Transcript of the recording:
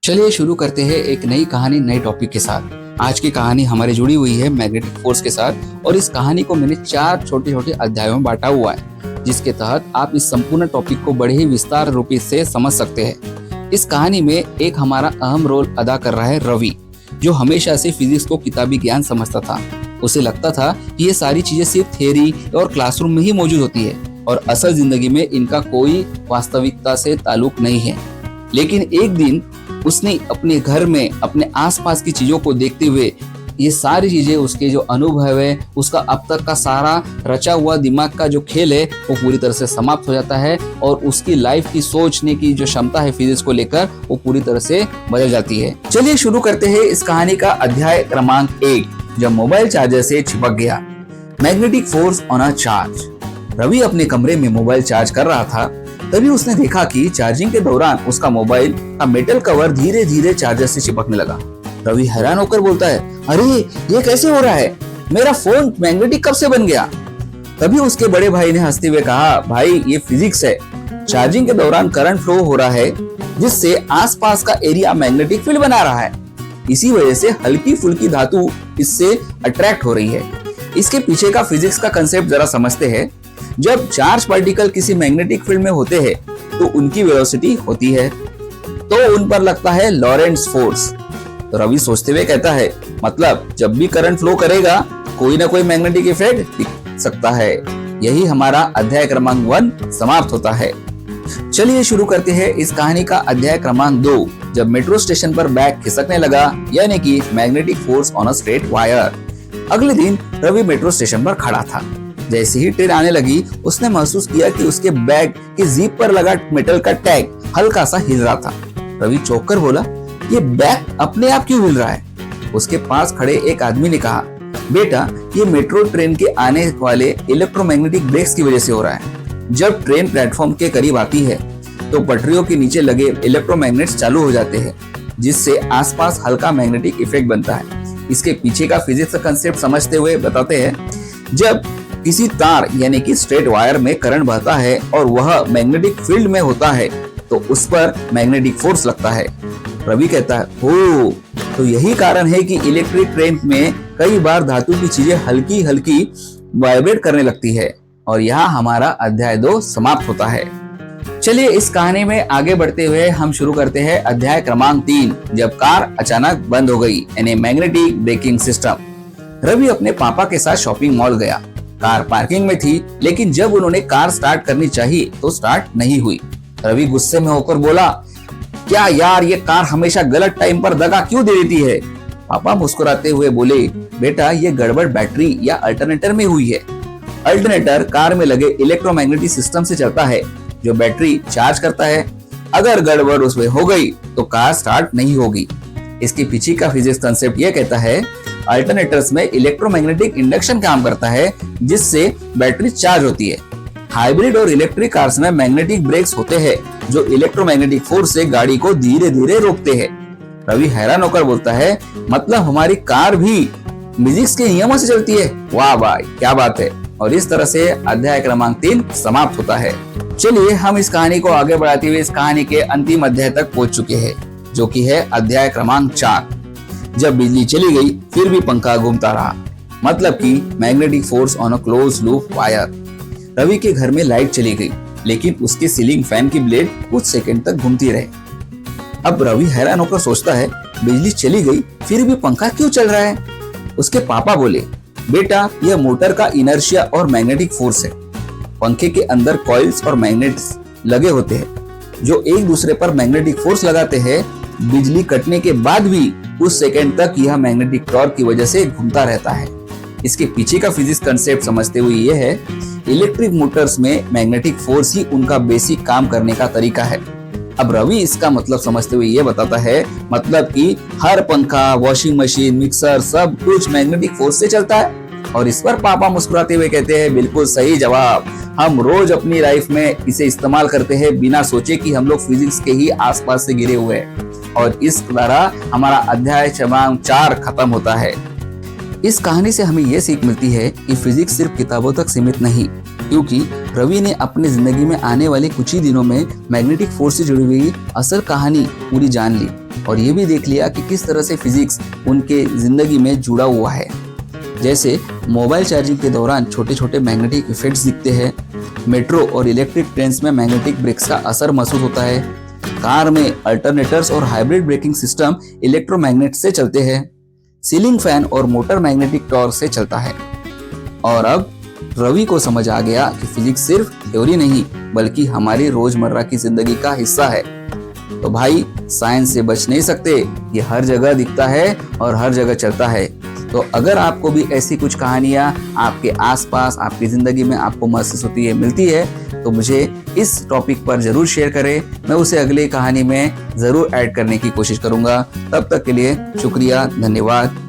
चलिए शुरू करते हैं एक नई कहानी नए टॉपिक के साथ। आज की कहानी हमारी जुड़ी हुई है मैग्नेटिक फोर्स के साथ और इस कहानी को मैंने 4 छोटे छोटे अध्यायों में बांटा हुआ है, जिसके तहत आप इस संपूर्ण टॉपिक को बड़े ही विस्तार रूपी से समझ सकते हैं। इस कहानी में एक हमारा अहम रोल अदा कर रहा है रवि, जो हमेशा से फिजिक्स को किताबी ज्ञान समझता था। उसे लगता था कि ये सारी चीजें सिर्फ थियरी और क्लासरूम में ही मौजूद होती है और असल जिंदगी में इनका कोई वास्तविकता से ताल्लुक नहीं है। लेकिन एक दिन उसने अपने घर में अपने आसपास की चीजों को देखते हुए ये सारी चीजें, उसके जो अनुभव है, उसका अब तक का सारा रचा हुआ दिमाग का जो खेल है वो पूरी तरह से समाप्त हो जाता है और उसकी लाइफ की सोचने की जो क्षमता है फिजिक्स को लेकर वो पूरी तरह से बदल जाती है। चलिए शुरू करते हैं इस कहानी का अध्याय क्रमांक 1, जब मोबाइल चार्जर से चिपक गया। Magnetic force on a charge. Ravi अपने कमरे में मोबाइल चार्ज कर रहा था, तभी उसने देखा कि चार्जिंग के दौरान उसका मोबाइल का मेटल कवर धीरे धीरे चार्जर से चिपकने लगा। रवि हैरान होकर बोलता है, अरे ये कैसे हो रहा है? मेरा फोन मैग्नेटिक कब से बन गया? तभी उसके बड़े भाई ने हंसते हुए कहा, भाई ये फिजिक्स है। चार्जिंग के दौरान करंट फ्लो हो रहा है, जिससे आसपास का एरिया मैग्नेटिक फील्ड बना रहा है। इसी वजह से हल्की फुल्की धातु इससे अट्रैक्ट हो रही है। इसके पीछे का फिजिक्स का कंसेप्ट जरा समझते हैं। जब चार्ज पार्टिकल किसी मैग्नेटिक फील्ड में होते हैं तो उनकी वेलोसिटी होती है, तो उन पर लगता है लॉरेंट्ज फोर्स। तो रवि सोचते हुए कहता है, मतलब जब भी करंट फ्लो करेगा कोई ना कोई मैग्नेटिक इफेक्ट दिख सकता है। यही हमारा अध्याय क्रमांक 1 समाप्त होता है। चलिए शुरू करते हैं इस कहानी का अध्याय क्रमांक 2, जब मेट्रो स्टेशन पर बैग खिसकने लगा, यानी कि magnetic force on a straight wire. अगले दिन रवि मेट्रो स्टेशन पर खड़ा था। जैसे ही ट्रेन आने लगी, उसने महसूस किया कि उसके बैग की जीप पर लगा मेटल का टैग हल्का सा हिल रहा था। रवि चौंक कर बोला, ये बैग अपने आप क्यों हिल रहा है? उसके पास खड़े एक आदमी ने कहा, बेटा ये मेट्रो ट्रेन के आने वाले इलेक्ट्रोमैग्नेटिक ब्रेक्स की वजह से हो रहा है। जब ट्रेन प्लेटफॉर्म के करीब आती है तो पटरियों के नीचे लगे इलेक्ट्रोमैग्नेट्स चालू हो जाते हैं, जिससे आसपास हल्का मैग्नेटिक इफेक्ट बनता है। इसके पीछे का फिजिक्स का कंसेप्ट समझते हुए बताते हैं, जब किसी तार यानी कि स्ट्रेट वायर में करंट बहता है और वह मैग्नेटिक फील्ड में होता है तो उस पर मैग्नेटिक फोर्स लगता है। रवि कहता है, ओ तो यही कारण है कि इलेक्ट्रिक ट्रेन में कई बार धातु की चीजें हल्की हल्की वाइब्रेट करने लगती है। और यहाँ हमारा अध्याय 2 समाप्त होता है। चलिए इस कहानी में आगे बढ़ते हुए हम शुरू करते हैं अध्याय क्रमांक 3, जब कार अचानक बंद हो गई, यानी मैग्नेटिक ब्रेकिंग सिस्टम। रवि अपने पापा के साथ शॉपिंग मॉल गया। कार पार्किंग में थी, लेकिन जब उन्होंने कार स्टार्ट करनी चाहिए तो स्टार्ट नहीं हुई। रवि गुस्से में होकर बोला, क्या यार ये कार हमेशा गलत टाइम पर दगा क्यों दे देती है? पापा मुस्कुराते हुए बोले, बेटा ये गड़बड़ बैटरी या अल्टरनेटर में हुई है। अल्टरनेटर कार में लगे इलेक्ट्रोमैग्नेटिक सिस्टम से चलता है, जो बैटरी चार्ज करता है। अगर गड़बड़ उसमें हो गई तो कार स्टार्ट नहीं होगी। इसके पीछे का फिजिक्स कंसेप्ट यह कहता है, अल्टरनेटर्स में इलेक्ट्रोमैग्नेटिक इंडक्शन काम करता है, जिससे बैटरी चार्ज होती है। हाइब्रिड और इलेक्ट्रिक कार्स में मैग्नेटिक ब्रेक्स होते हैं, जो इलेक्ट्रोमैग्नेटिक फोर्स से गाड़ी को धीरे धीरे रोकते हैं। रवि हैरान होकर बोलता है, मतलब हमारी कार भी फिजिक्स के नियमों से चलती है? वाह भाई क्या बात है। और इस तरह से अध्याय क्रमांक 3 समाप्त होता है। चलिए हम इस कहानी को आगे बढ़ाते हुए इस कहानी के अंतिम अध्याय तक पहुंच चुके हैं, जो कि है अध्याय क्रमांक 4, जब बिजली चली गई फिर भी पंखा घूमता रहा, मतलब कि magnetic force on a closed loop wire. Ravi के घर में लाइट चली गई, लेकिन उसके सीलिंग फैन की ब्लेड कुछ सेकंड तक घूमती रहे। अब रवि हैरान होकर सोचता है, बिजली चली गई फिर भी पंखा क्यों चल रहा है? उसके पापा बोले, बेटा यह मोटर का इनर्शिया और मैग्नेटिक फोर्स है। पंखे के अंदर कॉइल्स और मैग्नेट्स लगे होते हैं, जो एक दूसरे पर मैग्नेटिक फोर्स लगाते हैं। बिजली कटने के बाद भी कुछ सेकंड तक यह मैग्नेटिक टॉर्क की वजह से घूमता रहता है। इसके पीछे का फिजिक्स कंसेप्ट समझते हुए यह है, इलेक्ट्रिक मोटर्स में मैग्नेटिक फोर्स ही उनका बेसिक काम करने का तरीका है। अब रवि इसका मतलब समझते हुए ये बताता है, मतलब कि हर पंखा, वॉशिंग मशीन, मिक्सर सब कुछ मैग्नेटिक फोर्स से चलता है। और इस पर पापा मुस्कुराते हुए कहते हैं, बिल्कुल सही जवाब। हम रोज अपनी लाइफ में इसे इस्तेमाल करते हैं बिना सोचे कि हम लोग फिजिक्स के ही आसपास से घिरे हुए हैं। और इस तरह हमारा अध्याय क्रमांक 4 खत्म होता है। इस कहानी से हमें यह सीख मिलती है कि फिजिक्स सिर्फ किताबों तक सीमित नहीं, क्योंकि रवि ने अपनी जिंदगी में आने वाले कुछ ही दिनों में मैग्नेटिक फोर्स से जुड़ी हुई असल कहानी पूरी जान ली। और ये भी देख लिया कि किस तरह से फिजिक्स उनके जिंदगी में जुड़ा हुआ है। जैसे मोबाइल चार्जिंग के दौरान छोटे छोटे मैग्नेटिक इफेक्ट्स दिखते हैं, मेट्रो और इलेक्ट्रिक ट्रेन्स में मैग्नेटिक ब्रेक्स का असर महसूस होता है, कार में अल्टरनेटर्स और हाइब्रिड ब्रेकिंग सिस्टम इलेक्ट्रोमैग्नेट से चलते हैं, सीलिंग फैन और मोटर मैग्नेटिक टॉर्क से चलता है। और अब रवि को समझ आ गया कि फिजिक्स सिर्फ थ्योरी नहीं बल्कि हमारी रोजमर्रा की जिंदगी का हिस्सा है। तो भाई साइंस से बच नहीं सकते, ये हर जगह दिखता है और हर जगह चलता है। तो अगर आपको भी ऐसी कुछ कहानियां आपके आसपास आपकी जिंदगी में आपको महसूस होती है, मिलती है, तो मुझे इस टॉपिक पर जरूर शेयर करें। मैं उसे अगली कहानी में जरूर ऐड करने की कोशिश करूंगा। तब तक के लिए शुक्रिया, धन्यवाद।